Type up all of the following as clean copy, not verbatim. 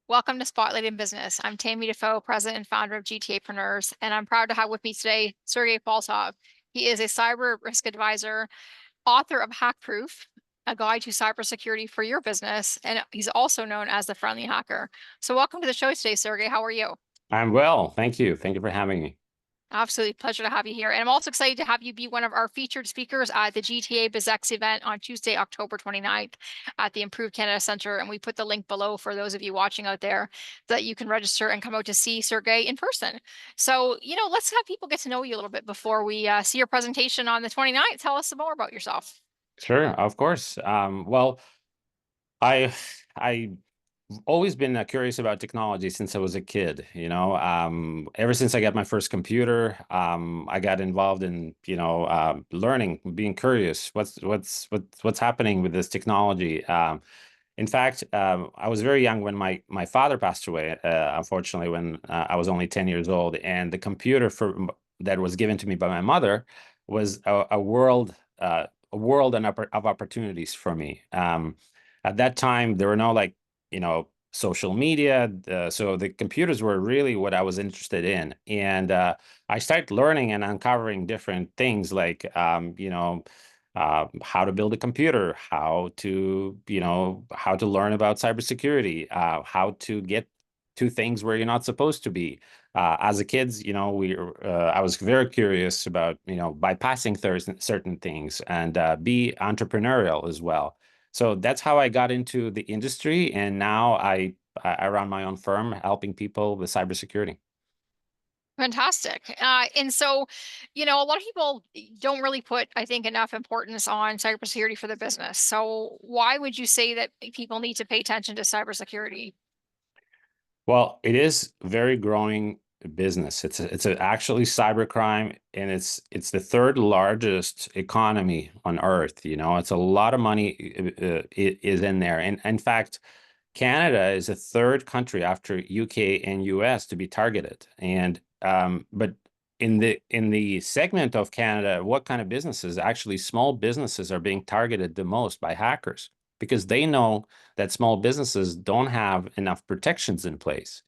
Welcome to Spotlight in Business. I'm Tammy Defoe, president and founder of Gtapreneurs, and I'm proud to have with me today Sergey Poltev. He is a cyber risk advisor, author of Hackproof, a guide to cybersecurity for your business, and he's also known as the friendly hacker. So welcome to the show today, Sergey. How are you? I'm well, thank you. Thank you for having me. Absolutely pleasure to have you here. And I'm also excited to have you be one of our featured speakers at the GTAbizX event on Tuesday, October 29th at the Improved Canada Center. And we put the link below for those of you watching out there that you can register and come out to see Sergey in person. So, let's have people get to know you a little bit before we see your presentation on the 29th. Tell us some more about yourself. Sure, of course. Well, I I always been curious about technology since I was a kid. Ever since I got my first computer, I got involved in learning, being curious. What's happening with this technology? In fact, I was very young when my father passed away. Unfortunately, when I was only 10 years old, and the computer that was given to me by my mother was a world of opportunities for me. At that time, there were no social media, so the computers were really what I was interested in, and I started learning and uncovering different things like how to build a computer, how to learn about cybersecurity, how to get to things where you're not supposed to be. As a kids, I was very curious about bypassing certain things and be entrepreneurial as well. So that's how I got into the industry, and now I run my own firm helping people with cybersecurity. Fantastic. And so, a lot of people don't really put, I think, enough importance on cybersecurity for the business. So, why would you say that people need to pay attention to cybersecurity? Well, it is very growing business. Actually cybercrime, and it's the third largest economy on earth. It's a lot of money is in there, and in fact, Canada is the third country after UK and US to be targeted. And but in the segment of Canada, what kind of businesses? Actually, small businesses are being targeted the most by hackers because they know that small businesses don't have enough protections in place.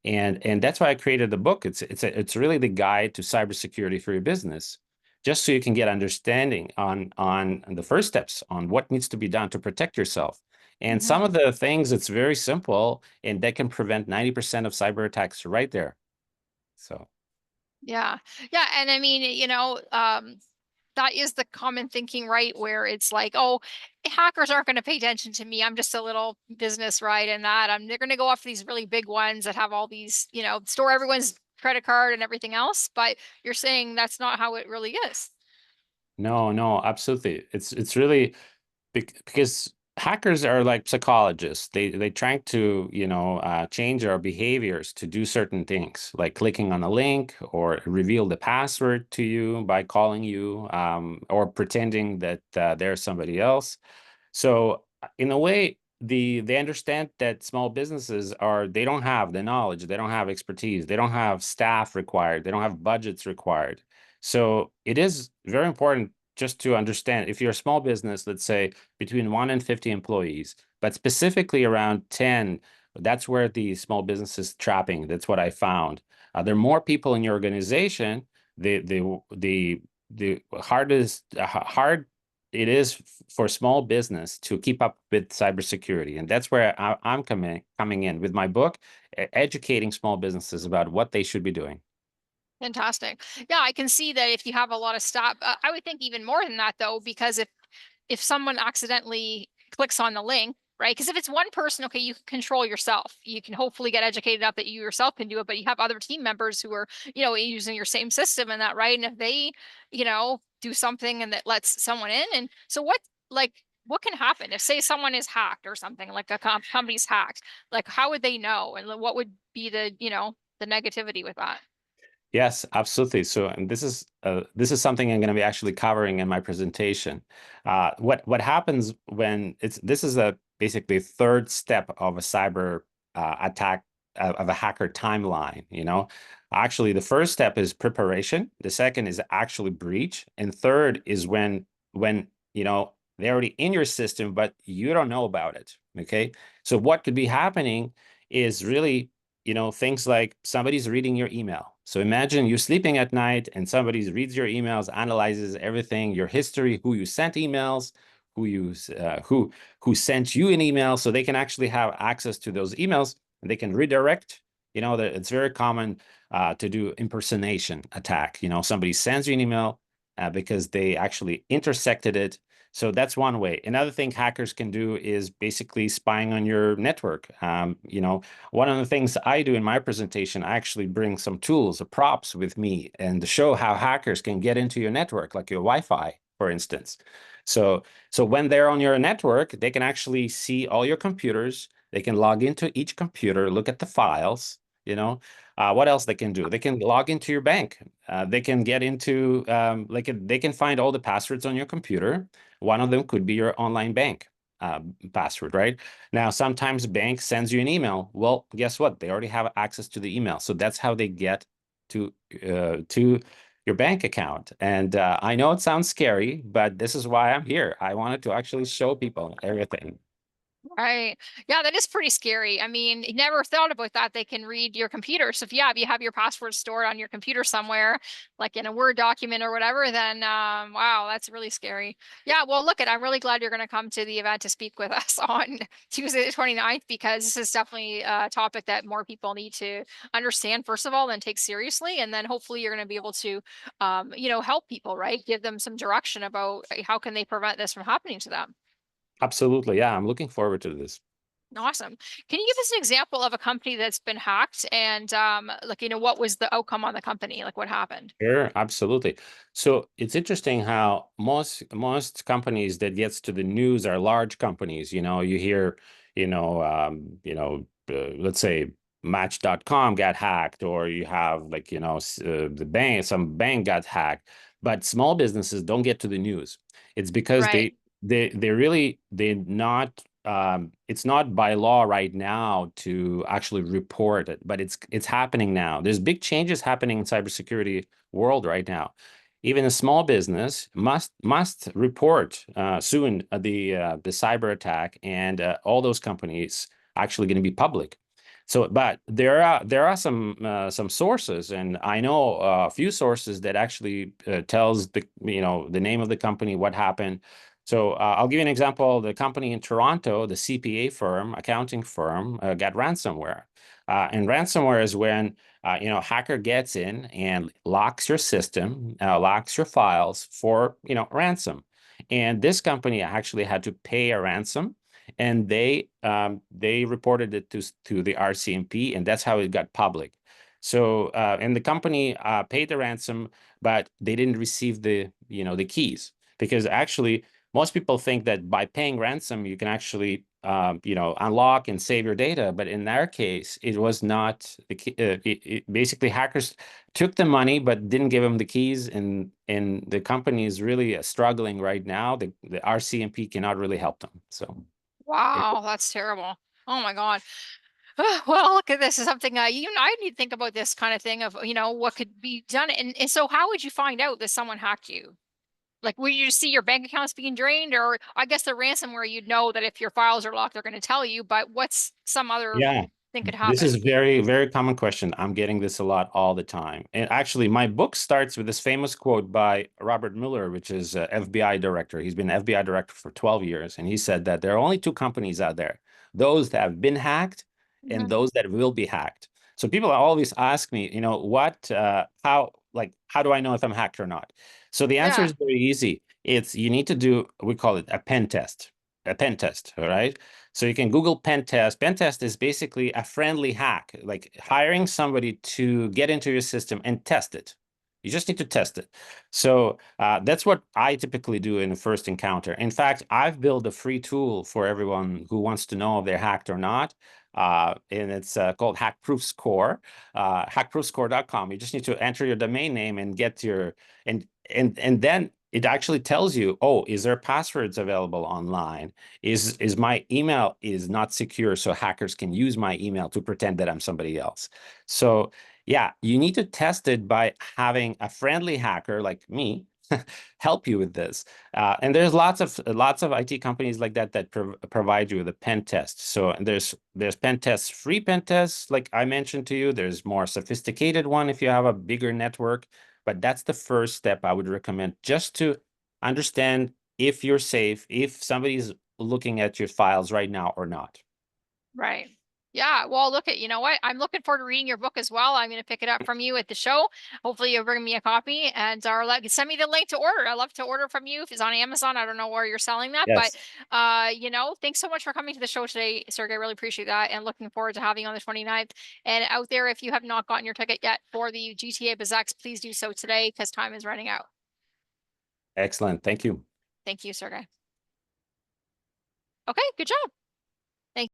And that's why I created the book. It's really the guide to cybersecurity for your business, just so you can get understanding on the first steps on what needs to be done to protect yourself. And some Mhm. of the things, it's very simple, and that can prevent 90% of cyber attacks right there. So, Yeah. Yeah. And I mean, that is the common thinking, right? Where it's like, oh, hackers aren't going to pay attention to me. I'm just a little business, right? And they're going to go after these really big ones that have all these, store everyone's credit card and everything else. But you're saying that's not how it really is. no, no, absolutely. It's really because hackers are like psychologists. They try to, change our behaviors to do certain things, like clicking on a link or reveal the password to you by calling you, or pretending that they're somebody else. So in a way, they understand that small businesses they don't have the knowledge, they don't have expertise, they don't have staff required, they don't have budgets required. So it is very important just to understand if you're a small business, let's say between 1 and 50 employees, but specifically around 10, that's where the small business is trapping. That's what I found. There are more people in your organization. The hard it is for small business to keep up with cybersecurity. And that's where I'm coming in with my book, educating small businesses about what they should be doing. Fantastic. Yeah, I can see that if you have a lot of staff, I would think even more than that though, because if someone accidentally clicks on the link, right? Because if it's one person, okay, you can control yourself. You can hopefully get educated up that you yourself can do it, but you have other team members who are, using your same system and that, right? And if they, do something and that lets someone in, and so what can happen if, say, someone is hacked or something like a company's hacked? Like, how would they know, and what would be the negativity with that? Yes, absolutely. So, and this is something I'm going to be actually covering in my presentation. What happens when this is a basically third step of a cyber attack of a hacker timeline. Actually, the first step is preparation. The second is actually breach, and third is when they're already in your system, but you don't know about it. Okay, so what could be happening is really, things like somebody's reading your email. So imagine you're sleeping at night and somebody reads your emails, analyzes everything, your history, who you sent emails, who sent you an email, so they can actually have access to those emails and they can redirect. That it's very common to do impersonation attack. Somebody sends you an email because they actually intersected it. So that's one way. Another thing hackers can do is basically spying on your network. One of the things I do in my presentation, I actually bring some tools, props with me, and to show how hackers can get into your network, like your Wi-Fi, for instance. So when they're on your network, they can actually see all your computers. They can log into each computer, look at the files. What else they can do? They can log into your bank. They can get into, they can find all the passwords on your computer. One of them could be your online bank password, right? Now, sometimes bank sends you an email. Well, guess what? They already have access to the email. So that's how they get to your bank account. And I know it sounds scary, but this is why I'm here. I wanted to actually show people everything. Right. Yeah, that is pretty scary. I mean, you never thought about that. They can read your computer. So if you have your password stored on your computer somewhere, like in a Word document or whatever, then wow, that's really scary. Yeah, well, I'm really glad you're going to come to the event to speak with us on Tuesday the 29th, because this is definitely a topic that more people need to understand, first of all, and take seriously. And then hopefully you're going to be able to help people, right? Give them some direction about how can they prevent this from happening to them. Absolutely. Yeah, I'm looking forward to this. Awesome. Can you give us an example of a company that's been hacked and what was the outcome on the company? Like what happened? Sure, absolutely. So it's interesting how most companies that gets to the news are large companies. You hear, let's say Match.com got hacked, or you have the bank, some bank got hacked, but small businesses don't get to the news. It's because Right. they not it's not by law right now to actually report it, but it's happening now. There's big changes happening in cybersecurity world right now. Even a small business must report soon the cyber attack, and all those companies actually going to be public. So, but there are some sources, and I know a few sources that actually tells the name of the company, what happened. So I'll give you an example. The company in Toronto, the CPA firm, accounting firm, got ransomware. And ransomware is when hacker gets in and locks your system, locks your files for ransom. And this company actually had to pay a ransom, and they reported it to the RCMP, and that's how it got public. So and the company paid the ransom, but they didn't receive the keys, because actually most people think that by paying ransom you can actually unlock and save your data, but in their case it was not the key. Basically hackers took the money but didn't give them the keys, and the company is really struggling right now. The RCMP cannot really help them. So Wow, that's terrible. Oh my God. Well, look at this is something you and I need to think about this kind of thing of, what could be done. And so how would you find out that someone hacked you? Like, will you see your bank accounts being drained? Or I guess the ransomware, you'd know that if your files are locked, they're going to tell you, but what's some other yeah, thing could this is happen? very, very common question. I'm getting this a lot all the time. And actually, my book starts with this famous quote by Robert Mueller, which is FBI director. He's been FBI director for 12 years. And he said that there are only two companies out there, those that have been hacked and Mhm. those that will be hacked. So people always ask me, how do I know if I'm hacked or not? So the answer Yeah. is very easy. You need to do, we call it a pen test, all right? So you can Google pen test. Pen test is basically a friendly hack, like hiring somebody to get into your system and test it. You just need to test it. So that's what I typically do in the first encounter. In fact, I've built a free tool for everyone who wants to know if they're hacked or not. And it's called Hackproof Score, hackproofscore.com. You just need to enter your domain name and get your, and then it actually tells you, oh, is there passwords available online? Is my email is not secure, so hackers can use my email to pretend that I'm somebody else. So yeah, you need to test it by having a friendly hacker like me help you with this. And there's lots of IT companies like that that provide you with a pen test. So there's pen tests, free pen tests, like I mentioned to you. There's more sophisticated one if you have a bigger network, but that's the first step I would recommend, just to understand if you're safe, if somebody's looking at your files right now or not. Right. Yeah. Well, look at, you know what? I'm looking forward to reading your book as well. I'm going to pick it up from you at the show. Hopefully you'll bring me a copy and send me the link to order. I love to order from you. If it's on Amazon, I don't know where you're selling that, but Yes. thanks so much for coming to the show today, Sergey. I really appreciate that. And looking forward to having you on the 29th. And out there, if you have not gotten your ticket yet for the GTAbizX, please do so today because time is running out. Excellent. Thank you. Thank you, Sergey. Okay. Good job.